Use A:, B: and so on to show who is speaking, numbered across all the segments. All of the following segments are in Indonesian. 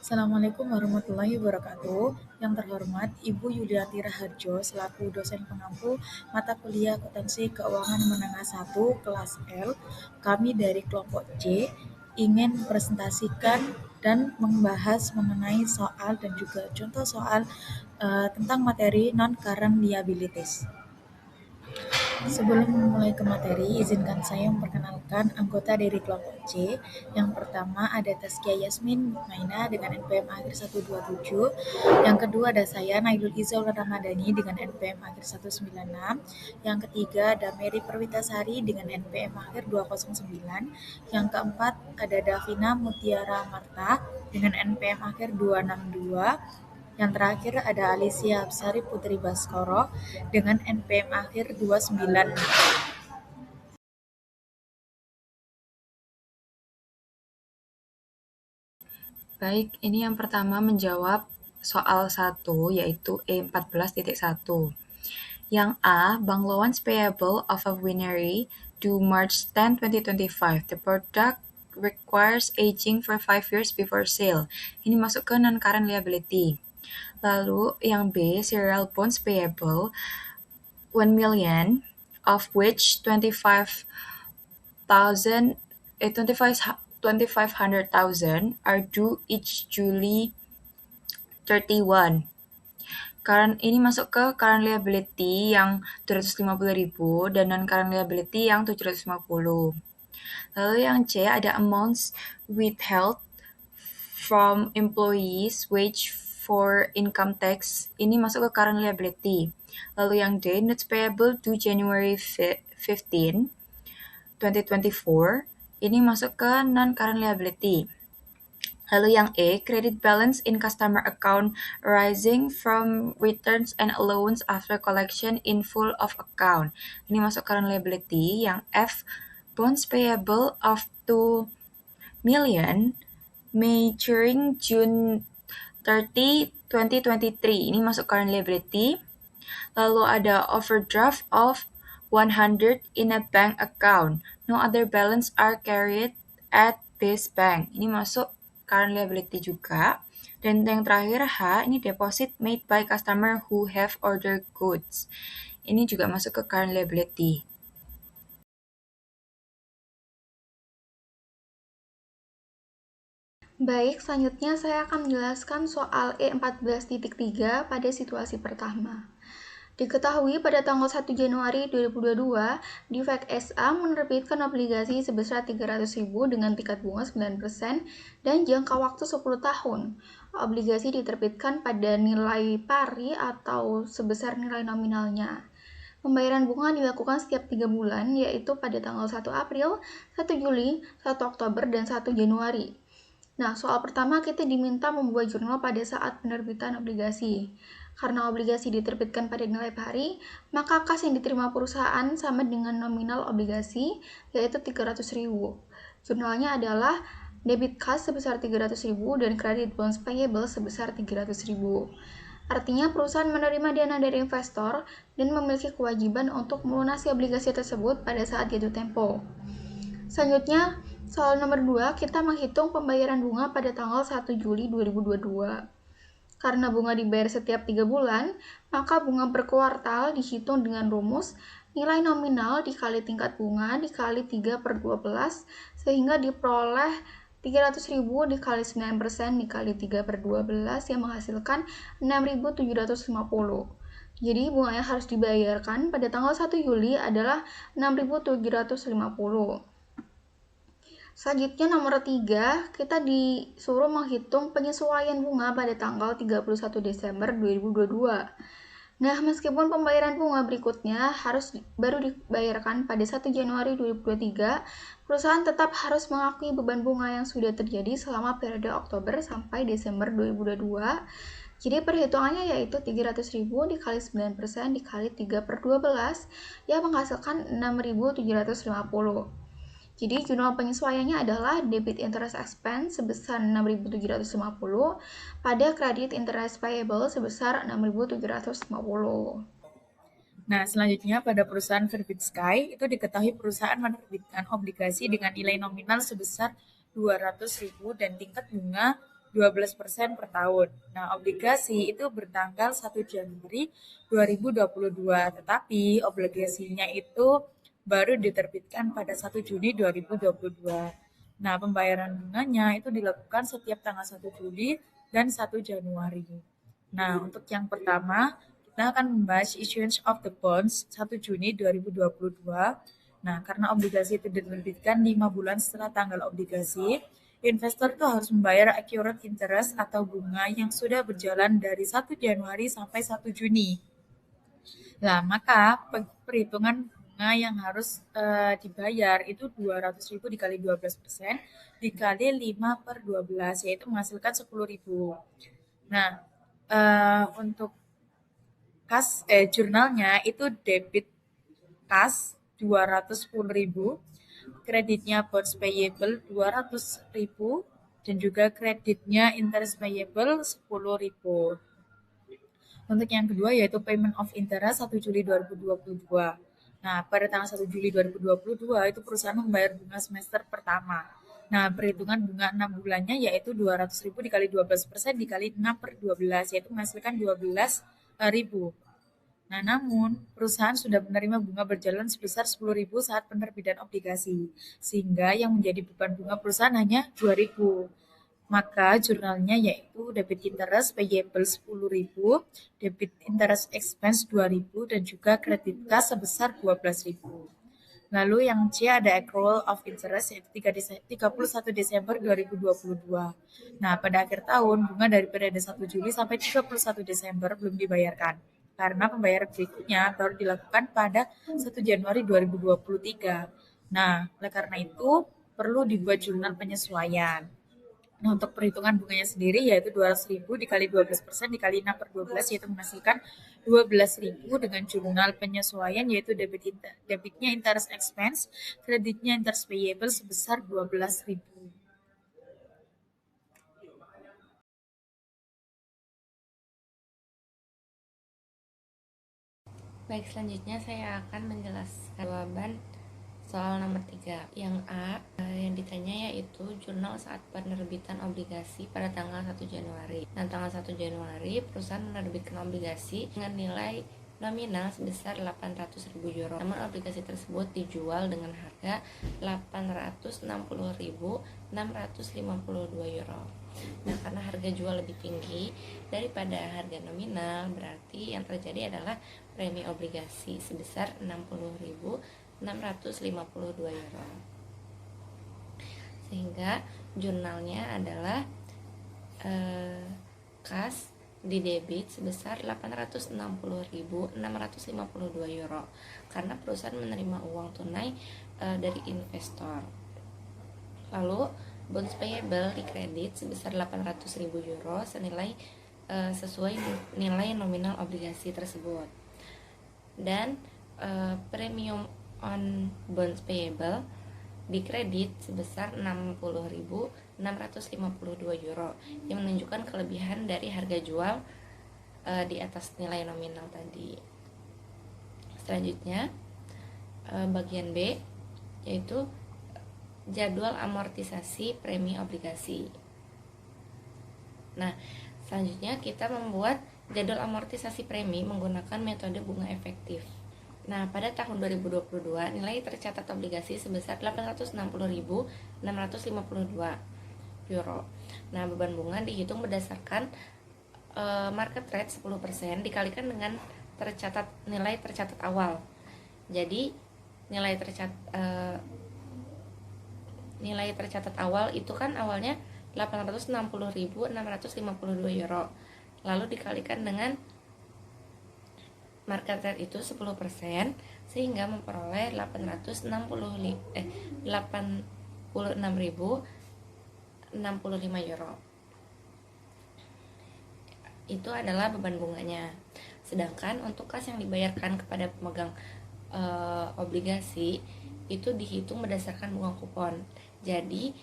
A: Assalamualaikum warahmatullahi wabarakatuh. Yang terhormat Ibu Yulianti Raharjo selaku dosen pengampu mata kuliah Akuntansi Keuangan Menengah 1 kelas L, kami dari kelompok C ingin mempresentasikan dan membahas mengenai soal dan juga contoh soal tentang materi non-current liabilities. Sebelum memulai ke materi, izinkan saya memperkenalkan anggota dari kelompok C. Yang pertama ada Taskia Yasmin Mutmaina dengan NPM akhir 127. Yang kedua ada saya Nailul Izaul Ramadhani dengan NPM akhir 196. Yang ketiga ada Mary Perwitasari dengan NPM akhir 209. Yang keempat ada Davina Mutiara Marta dengan NPM akhir 262. Yang terakhir ada Alicia Absari Putri Baskoro dengan NPM akhir 29.
B: Baik, ini yang pertama menjawab soal 1, yaitu E14.1. Yang A, bank loans payable of a winery due March 10, 2025. The product requires aging for 5 years before sale. Ini masuk ke non-current liability. Lalu yang B, serial bonds payable 1 million, of which 2500,000 are due each July 31. Ini masuk ke current liability yang 250.000 dan non-current liability yang 750. Lalu yang C ada amounts withheld from employees wage for income tax. Ini masuk ke current liability. Lalu yang D, notes payable due January 15, 2024. Ini masuk ke non-current liability. Lalu yang E, credit balance in customer account arising from returns and allowance after collection in full of account. Ini masuk current liability. Yang F, bonds payable of 2 million maturing June 30, 2023. Ini masuk current liability. Lalu ada overdraft of 100 in a bank account. No other balance are carried at this bank. Ini masuk current liability juga. Dan yang terakhir H, ini deposit made by customer who have ordered goods. Ini juga masuk ke current liability.
C: Baik, selanjutnya saya akan menjelaskan soal E14.3 pada situasi pertama. Diketahui pada tanggal 1 Januari 2022, DIVEC SA menerbitkan obligasi sebesar 300.000 dengan tingkat bunga 9% dan jangka waktu 10 tahun. Obligasi diterbitkan pada nilai pari atau sebesar nilai nominalnya. Pembayaran bunga dilakukan setiap 3 bulan, yaitu pada tanggal 1 April, 1 Juli, 1 Oktober, dan 1 Januari. Nah, soal pertama kita diminta membuat jurnal pada saat penerbitan obligasi. Karena obligasi diterbitkan pada nilai pari, maka kas yang diterima perusahaan sama dengan nominal obligasi, yaitu 300.000. Jurnalnya adalah debit kas sebesar 300.000 dan credit bonds payable sebesar 300.000. Artinya perusahaan menerima dana dari investor dan memiliki kewajiban untuk melunasi obligasi tersebut pada saat jatuh tempo. Selanjutnya, soal nomor 2, kita menghitung pembayaran bunga pada tanggal 1 Juli 2022. Karena bunga dibayar setiap 3 bulan, maka bunga per kuartal dihitung dengan rumus nilai nominal dikali tingkat bunga dikali 3 per 12, sehingga diperoleh 300.000 dikali 9% dikali 3 per 12 yang menghasilkan 6.750. Jadi bunga yang harus dibayarkan pada tanggal 1 Juli adalah 6.750. Selanjutnya nomor 3, kita disuruh menghitung penyesuaian bunga pada tanggal 31 Desember 2022. Nah, meskipun pembayaran bunga berikutnya baru dibayarkan pada 1 Januari 2023, perusahaan tetap harus mengakui beban bunga yang sudah terjadi selama periode Oktober sampai Desember 2022. Jadi perhitungannya yaitu 300.000 dikali 9% dikali 3 per 12 yang menghasilkan 6.750. Jadi jurnal penyesuaiannya adalah debit interest expense sebesar 6.750 pada credit interest payable sebesar 6.750.
A: Nah, selanjutnya pada perusahaan Verbit Sky, itu diketahui perusahaan menerbitkan obligasi dengan nilai nominal sebesar 200.000 dan tingkat bunga 12% per tahun. Nah, obligasi itu bertanggal 1 Januari 2022, tetapi obligasinya itu baru diterbitkan pada 1 Juni 2022. Nah, pembayaran bunganya itu dilakukan setiap tanggal 1 Juli dan 1 Januari. Nah, untuk yang pertama, kita akan membahas issuance of the bonds 1 Juni 2022. Nah, karena obligasi itu diterbitkan 5 bulan setelah tanggal obligasi, investor tuh harus membayar accurate interest atau bunga yang sudah berjalan dari 1 Januari sampai 1 Juni. Nah, maka perhitungan bunga yang harus dibayar itu 200.000 dikali 12% dikali 5/12, yaitu menghasilkan 10.000. Nah, untuk jurnalnya itu debit kas 210.000, kreditnya bonds payable 200.000, dan juga kreditnya interest payable 10.000. Untuk yang kedua yaitu payment of interest 1 Juli 2022. Nah, pada tanggal 1 Juli 2022 itu perusahaan membayar bunga semester pertama. Nah, perhitungan bunga 6 bulannya yaitu 200.000 dikali 12% dikali 6/12, yaitu menghasilkan 12.000. Nah, namun perusahaan sudah menerima bunga berjalan sebesar 10.000 saat penerbitan obligasi, sehingga yang menjadi beban bunga perusahaan hanya 2.000. Maka jurnalnya yaitu debit interest payable 10.000, debit interest expense 2.000, dan juga kredit kas sebesar 12.000. Lalu yang C ada accrual of interest yaitu 31 Desember 2022. Nah, pada akhir tahun, bunga dari periode 1 Juli sampai 31 Desember belum dibayarkan, karena pembayaran berikutnya baru dilakukan pada 1 Januari 2023. Nah, oleh karena itu, perlu dibuat jurnal penyesuaian. Nah, untuk perhitungan bunganya sendiri yaitu 200.000 dikali 12% dikali 6/12, yaitu menghasilkan 12.000 dengan jurnal penyesuaian yaitu debitnya interest expense, kreditnya interest payable sebesar 12.000.
D: Baik, selanjutnya saya akan menjelaskan jawaban soal nomor 3. Yang A, yang ditanya yaitu jurnal saat penerbitan obligasi pada tanggal 1 Januari. Nah, tanggal 1 Januari perusahaan menerbitkan obligasi dengan nilai nominal sebesar 800.000 euro. Namun obligasi tersebut dijual dengan harga 860.652 euro. Nah, karena harga jual lebih tinggi daripada harga nominal, berarti yang terjadi adalah premi obligasi sebesar 60.652 euro. Sehingga jurnalnya adalah kas di debit sebesar 860.652 euro karena perusahaan menerima uang tunai dari investor. Lalu bonds payable di kredit sebesar 800.000 euro senilai sesuai nilai nominal obligasi tersebut. Dan premium on bonds payable di kredit sebesar 60.652 euro yang menunjukkan kelebihan dari harga jual di atas nilai nominal tadi. Selanjutnya bagian B yaitu jadwal amortisasi premi obligasi. Nah, selanjutnya kita membuat jadwal amortisasi premi menggunakan metode bunga efektif. Nah, pada tahun 2022 nilai tercatat obligasi sebesar 860.652 euro. Nah, beban bunga dihitung berdasarkan market rate 10% dikalikan dengan nilai tercatat awal. Jadi nilai tercatat awal itu kan awalnya 860.652 euro, lalu dikalikan dengan market rate itu 10%, sehingga memperoleh 86.065 euro. Itu adalah beban bunganya. Sedangkan untuk kas yang dibayarkan kepada pemegang obligasi itu dihitung berdasarkan bunga kupon. Jadi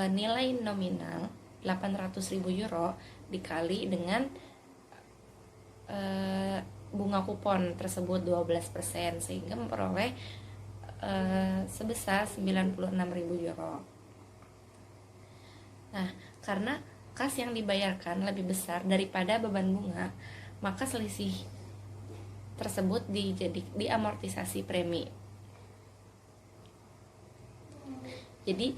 D: nilai nominal 800.000 euro dikali dengan bunga kupon tersebut 12%, sehingga memperoleh sebesar 96.000 euro. Nah, karena kas yang dibayarkan lebih besar daripada beban bunga, maka selisih tersebut diamortisasi premi. Jadi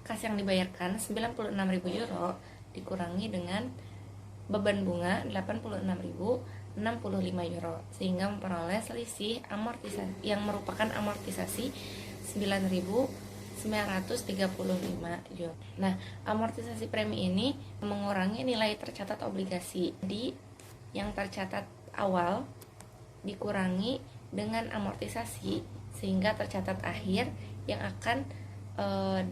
D: kas yang dibayarkan 96.000 euro dikurangi dengan beban bunga 86.065 euro, sehingga memperoleh selisih amortisasi yang merupakan amortisasi 9.935 euro. Nah, amortisasi premi ini mengurangi nilai tercatat obligasi. Jadi, yang tercatat awal dikurangi dengan amortisasi sehingga tercatat akhir yang akan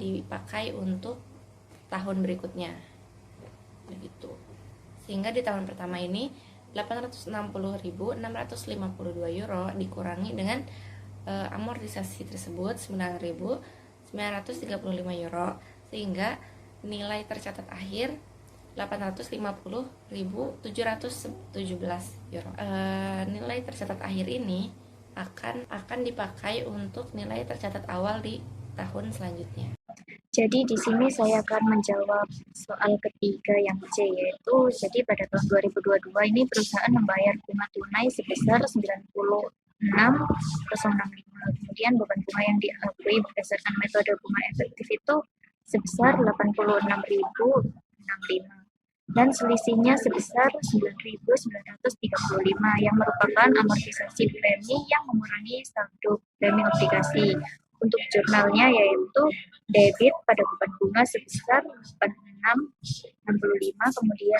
D: dipakai untuk tahun berikutnya. Begitu. Sehingga di tahun pertama ini 860.652 euro dikurangi dengan amortisasi tersebut 9.935 euro, sehingga nilai tercatat akhir 850.717 euro. Nilai tercatat akhir ini akan dipakai untuk nilai tercatat awal di tahun selanjutnya.
A: Jadi di sini saya akan menjawab soal ketiga yang C, yaitu jadi pada tahun 2022 ini perusahaan membayar bunga tunai sebesar 96.065. Kemudian beban bunga yang diakui berdasarkan metode bunga efektif itu sebesar 86.065 dan selisihnya sebesar 9.935 yang merupakan amortisasi premi yang mengurangi saldo premi obligasi. Untuk jurnalnya yaitu debit pada beban bunga sebesar 86.65, kemudian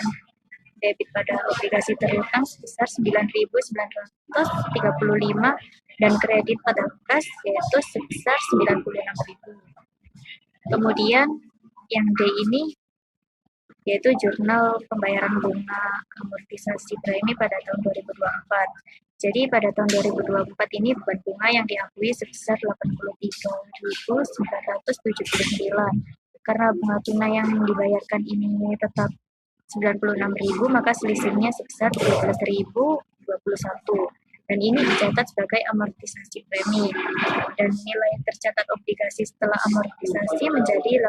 A: debit pada obligasi terutang sebesar 9.935 dan kredit pada kas yaitu sebesar 96.000. Kemudian yang D ini yaitu jurnal pembayaran bunga amortisasi premi pada tahun 2024. Jadi pada tahun 2024 ini beban bunga yang diakui sebesar 83.979. Karena bunga tunai yang dibayarkan ini tetap 96.000, maka selisihnya sebesar 12.021. Dan ini dicatat sebagai amortisasi premi. Dan nilai tercatat obligasi setelah amortisasi menjadi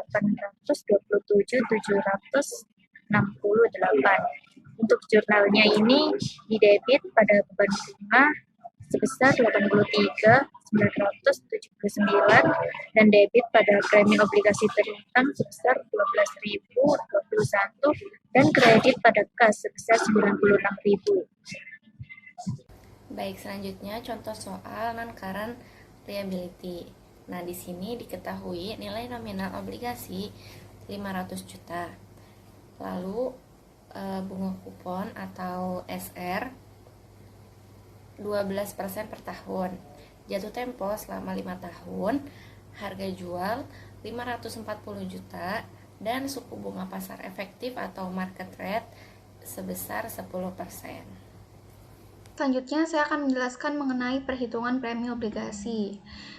A: 827.768. Untuk jurnalnya ini didebit pada beban bunga sebesar 83.979 dan debit pada premi obligasi terutang sebesar 12.021 dan kredit pada kas sebesar 96.000.
D: Baik, selanjutnya contoh soal non-current liability. Nah, di sini diketahui nilai nominal obligasi 500 juta. Lalu bunga kupon atau SR 12% per tahun. Jatuh tempo selama 5 tahun. Harga jual 540 juta dan suku bunga pasar efektif atau market rate sebesar 10%.
C: Selanjutnya saya akan menjelaskan mengenai perhitungan premi obligasi.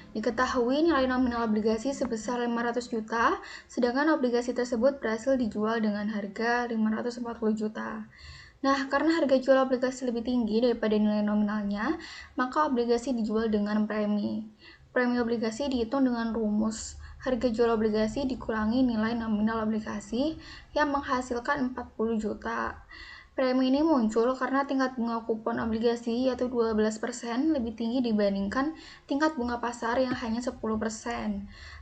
C: Diketahui nilai nominal obligasi sebesar 500 juta, sedangkan obligasi tersebut berhasil dijual dengan harga 540 juta. Nah, karena harga jual obligasi lebih tinggi daripada nilai nominalnya, maka obligasi dijual dengan premi. Premi obligasi dihitung dengan rumus harga jual obligasi dikurangi nilai nominal obligasi yang menghasilkan 40 juta. Premi ini muncul karena tingkat bunga kupon obligasi yaitu 12% lebih tinggi dibandingkan tingkat bunga pasar yang hanya 10%.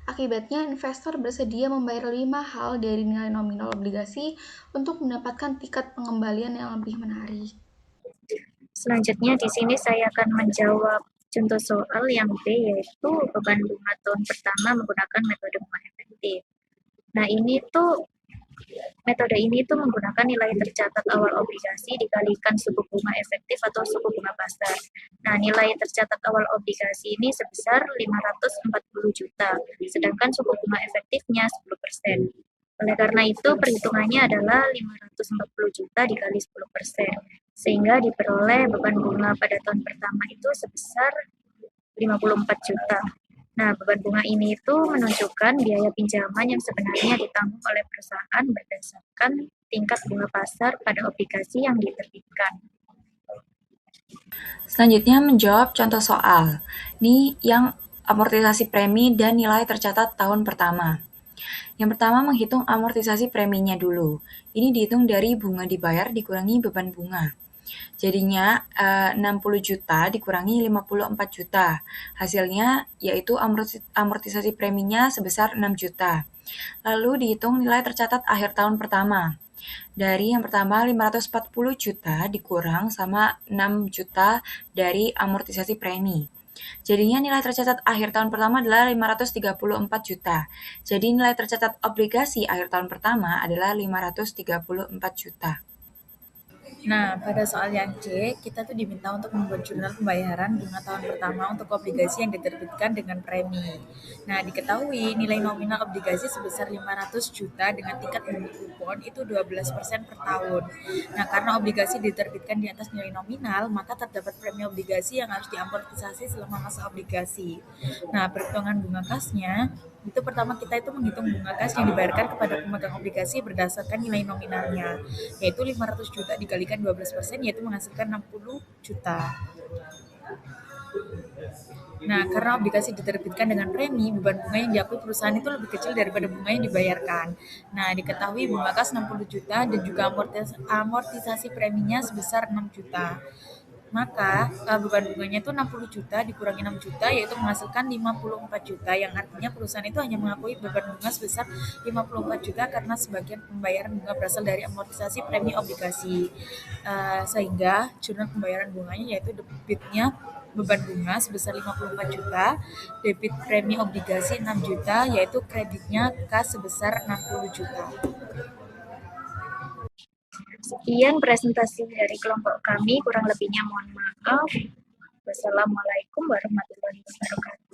C: Akibatnya investor bersedia membayar 5 hal dari nilai nominal obligasi untuk mendapatkan tingkat pengembalian yang lebih menarik.
A: Selanjutnya di sini saya akan menjawab contoh soal yang B, yaitu beban bunga tahun pertama menggunakan metode bunga efektif. Nah, metode ini menggunakan nilai tercatat awal obligasi dikalikan suku bunga efektif atau suku bunga pasar. Nah, nilai tercatat awal obligasi ini sebesar 540 juta, sedangkan suku bunga efektifnya 10%. Oleh karena itu, perhitungannya adalah 540 juta dikali 10%, sehingga diperoleh beban bunga pada tahun pertama itu sebesar 54 juta. Nah, beban bunga ini menunjukkan biaya pinjaman yang sebenarnya ditanggung oleh perusahaan berdasarkan tingkat bunga pasar pada obligasi yang diterbitkan.
B: Selanjutnya menjawab contoh soal. Ini yang amortisasi premi dan nilai tercatat tahun pertama. Yang pertama, menghitung amortisasi preminya dulu. Ini dihitung dari bunga dibayar dikurangi beban bunga. Jadinya 60 juta dikurangi 54 juta. Hasilnya yaitu amortisasi preminya sebesar 6 juta. Lalu dihitung nilai tercatat akhir tahun pertama. Dari yang pertama 540 juta dikurang sama 6 juta dari amortisasi premi. Jadinya nilai tercatat akhir tahun pertama adalah 534 juta. Jadi nilai tercatat obligasi akhir tahun pertama adalah 534 juta.
A: Nah, pada soal yang C, kita tuh diminta untuk membuat jurnal pembayaran bunga tahun pertama untuk obligasi yang diterbitkan dengan premi. Nah, diketahui nilai nominal obligasi sebesar 500 juta dengan tingkat bunga kupon itu 12% per tahun. Nah, karena obligasi diterbitkan di atas nilai nominal, maka terdapat premi obligasi yang harus diamortisasi selama masa obligasi. Nah, perhitungan bunga kasnya itu pertama kita itu menghitung bunga kas yang dibayarkan kepada pemegang obligasi berdasarkan nilai nominalnya, yaitu 500 juta dikalikan 12%, yaitu menghasilkan 60 juta. Nah, karena obligasi diterbitkan dengan premi, beban bunga yang diakui perusahaan itu lebih kecil daripada bunga yang dibayarkan. Nah, diketahui bunga kas 60 juta dan juga amortisasi preminya sebesar 6 juta. Maka beban bunganya itu 60 juta dikurangi 6 juta, yaitu menghasilkan 54 juta, yang artinya perusahaan itu hanya mengakui beban bunga sebesar 54 juta karena sebagian pembayaran bunga berasal dari amortisasi premi obligasi. Sehingga jurnal pembayaran bunganya yaitu debitnya beban bunga sebesar 54 juta, debit premi obligasi 6 juta, yaitu kreditnya kas sebesar 60 juta. Sekian presentasi dari kelompok kami, kurang lebihnya mohon maaf. Wassalamualaikum warahmatullahi wabarakatuh.